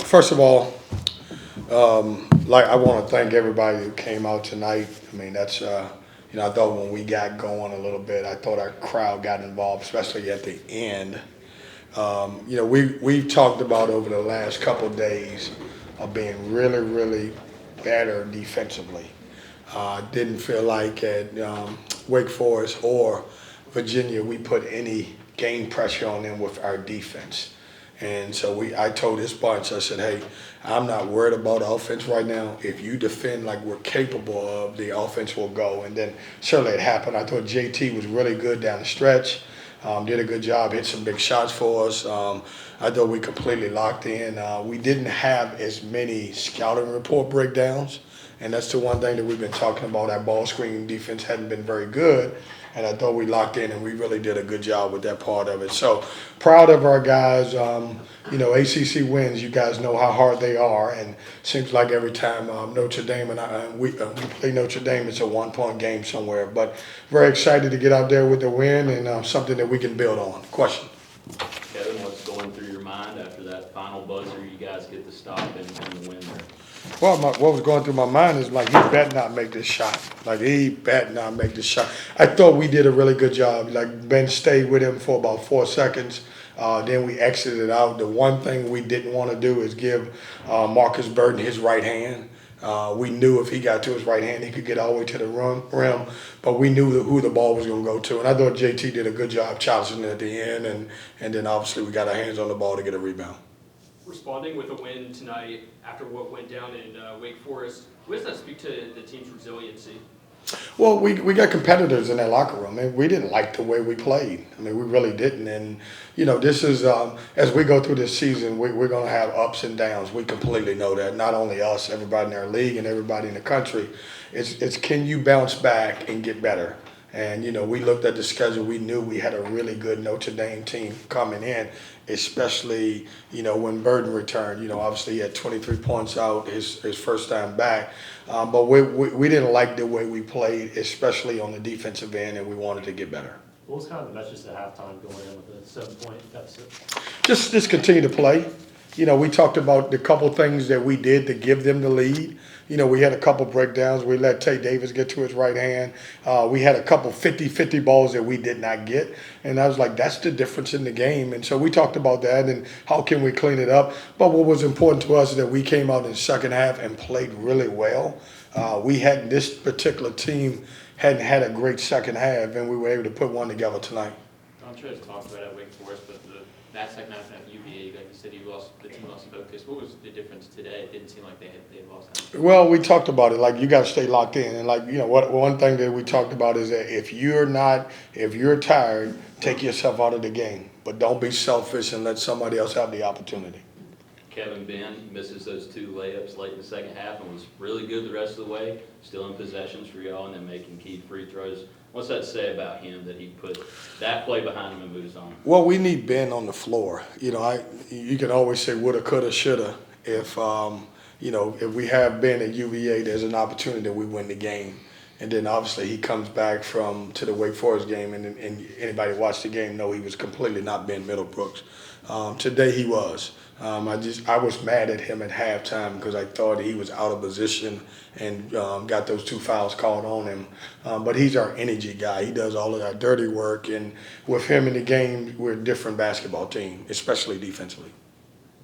First of all, like I want to thank everybody who came out tonight. I mean, I thought when we got going a little bit, I thought our crowd got involved, especially at the end. We've talked about over the last couple of days of being really, really better defensively. Didn't feel like at Wake Forest or Virginia we put any game pressure on them with our defense. And so I told this bunch, I said, hey, I'm not worried about offense right now. If you defend like we're capable of, the offense will go. And then certainly it happened. I thought JT was really good down the stretch. Did a good job, hit some big shots for us. I thought we completely locked in. We didn't have as many scouting report breakdowns, and that's the one thing that we've been talking about. Our ball screening defense hadn't been very good, and I thought we locked in, and we really did a good job with that part of it. So proud of our guys. ACC wins. You guys know how hard they are, and seems like every time Notre Dame and we play Notre Dame, it's a 1 point game somewhere. But very excited to get out there with the win and something that we can build on. Question. Kevin, what's going through your mind after that final buzzer? You guys get the stop and the win there. Well, what was going through my mind is like, he better not make this shot. Like, he better not make this shot. I thought we did a really good job. Like, Ben stayed with him for about 4 seconds. Then we exited out. The one thing we didn't want to do is give Marcus Burton his right hand. We knew if he got to his right hand, he could get all the way to the rim. But we knew who the ball was going to go to. And I thought JT did a good job challenging it at the end. And then obviously we got our hands on the ball to get a rebound. Responding with a win tonight after what went down in Wake Forest, what does that speak to the team's resiliency? Well, we got competitors in that locker room, and we didn't like the way we played. I mean, we really didn't. And, this is, as we go through this season, we're going to have ups and downs. We completely know that. Not only us, everybody in our league and everybody in the country. It's can you bounce back and get better? And, we looked at the schedule. We knew we had a really good Notre Dame team coming in, especially, when Burden returned. Obviously he had 23 points out his first time back. But we didn't like the way we played, especially on the defensive end, and we wanted to get better. What was kind of the message at halftime going in with a 7-point deficit? Just continue to play. We talked about the couple things that we did to give them the lead. We had a couple breakdowns. We let Tay Davis get to his right hand. We had a couple 50-50 balls that we did not get. And I was like, that's the difference in the game. And so we talked about that and how can we clean it up. But what was important to us is that we came out in the second half and played really well. This particular team hadn't had a great second half, and we were able to put one together tonight. I'm sure it's talked about at Wake Forest, but that second half at UVA, like you said, the team lost focus. What was the difference today? It didn't seem like they lost anything. Well, we talked about it. Like, you got to stay locked in. And one thing that we talked about is that if you're tired, take yourself out of the game. But don't be selfish and let somebody else have the opportunity. Kevin Ben misses those 2 layups late in the second half and was really good the rest of the way, still in possessions for y'all and then making key free throws. What's that say about him that he put that play behind him and moves on? Well, we need Ben on the floor. You can always say woulda, coulda, shoulda. If we have Ben at UVA, there's an opportunity that we win the game. And then obviously he comes back to the Wake Forest game, and anybody who watched the game know he was completely not Ben Middlebrooks. Today he was. I was mad at him at halftime because I thought he was out of position and got those 2 fouls called on him. But he's our energy guy. He does all of our dirty work, and with him in the game, we're a different basketball team, especially defensively.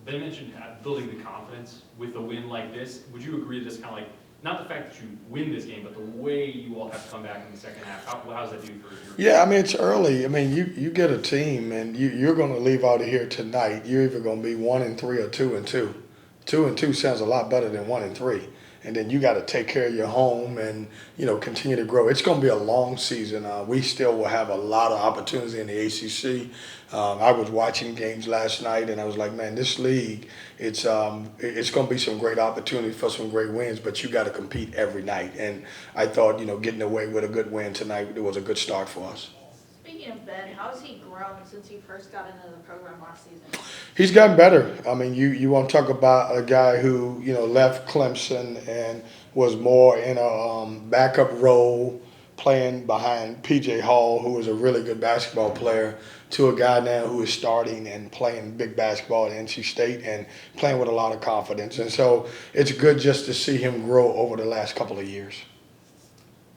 Ben mentioned building the confidence with a win like this. Would you agree that this kind of not the fact that you win this game, but the way you all have to come back in the second half? How does that do for your Yeah, I mean, it's early. I mean, you get a team, and you're going to leave out of here tonight. You're either going to be 1-3 or 2-2. 2-2 sounds a lot better than 1-3. And then you got to take care of your home and, continue to grow. It's going to be a long season. We still will have a lot of opportunities in the ACC. I was watching games last night, and I was like, man, this league, it's going to be some great opportunities for some great wins, but you got to compete every night. And I thought, getting away with a good win tonight, it was a good start for us. Speaking of Ben, how has he grown since he first got into the program last season? He's gotten better. I mean, you want to talk about a guy who, left Clemson and was more in a backup role playing behind P.J. Hall, who was a really good basketball player, to a guy now who is starting and playing big basketball at NC State and playing with a lot of confidence. And so it's good just to see him grow over the last couple of years.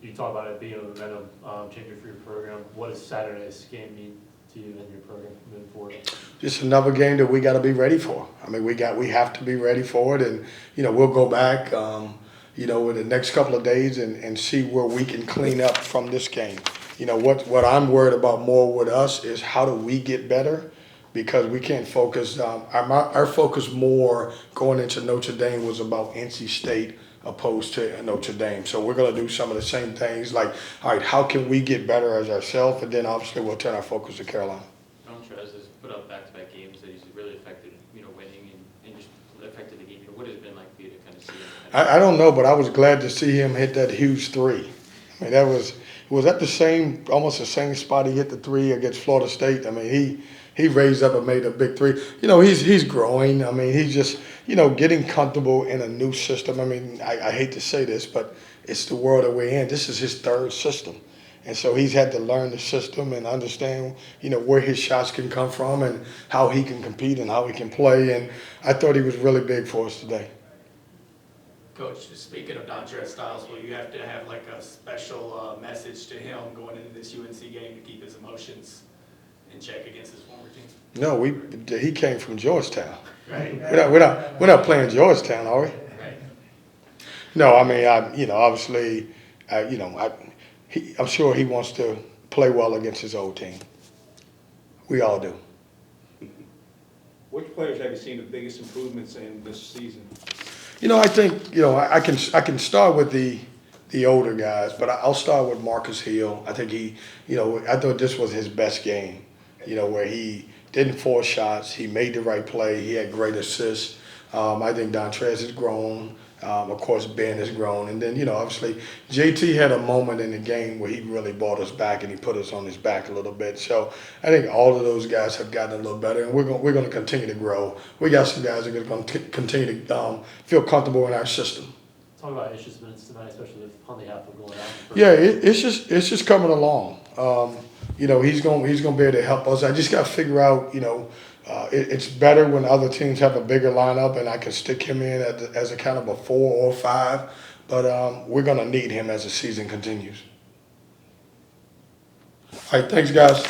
You talk about it being a momentum changer for your program. What does Saturday's game mean to you and your program moving forward? Just another game that we got to be ready for. I mean, we have to be ready for it, and we'll go back, in the next couple of days and see where we can clean up from this game. What I'm worried about more with us is how do we get better, because we can't focus. Our focus more going into Notre Dame was about NC State opposed to Notre Dame. So we're going to do some of the same things, like, all right, how can we get better as ourselves, and then obviously we'll turn our focus to Carolina. Montrez has put up back-to-back games that he's really affected, winning and just affected the game. What has it been like for you to kind of see him? I don't know, but I was glad to see him hit that huge three. I mean, was that almost the same spot he hit the three against Florida State. I mean, he raised up and made a big three. He's growing. I mean, he's just, getting comfortable in a new system. I mean, I hate to say this, but it's the world that we're in. This is his third system. And so he's had to learn the system and understand, where his shots can come from and how he can compete and how he can play. And I thought he was really big for us today. Coach, speaking of Dontrez Styles, will you have to have like a special message to him going into this UNC game to keep his emotions in check against his former team? No, he came from Georgetown. Right. We're not playing Georgetown, are we? Right. No, I mean, obviously, I'm sure he wants to play well against his old team. We all do. Which players have you seen the biggest improvements in this season? I think, I can start with the older guys, but I'll start with Marcus Hill. I think I thought this was his best game, where he didn't force shots, he made the right play, he had great assists. I think Dontrez has grown. Of course, Ben has grown. And then, obviously, JT had a moment in the game where he really brought us back and he put us on his back a little bit. So I think all of those guys have gotten a little better, and we're going to continue to grow. We got some guys that are going to continue to feel comfortable in our system. Talk about Ish's minutes tonight, especially with Huntley Halford going out. Yeah, it's just coming along. He's going to be able to help us. I just got to figure out, it's better when other teams have a bigger lineup and I can stick him in as a kind of a 4 or 5. But we're going to need him as the season continues. All right, thanks, guys.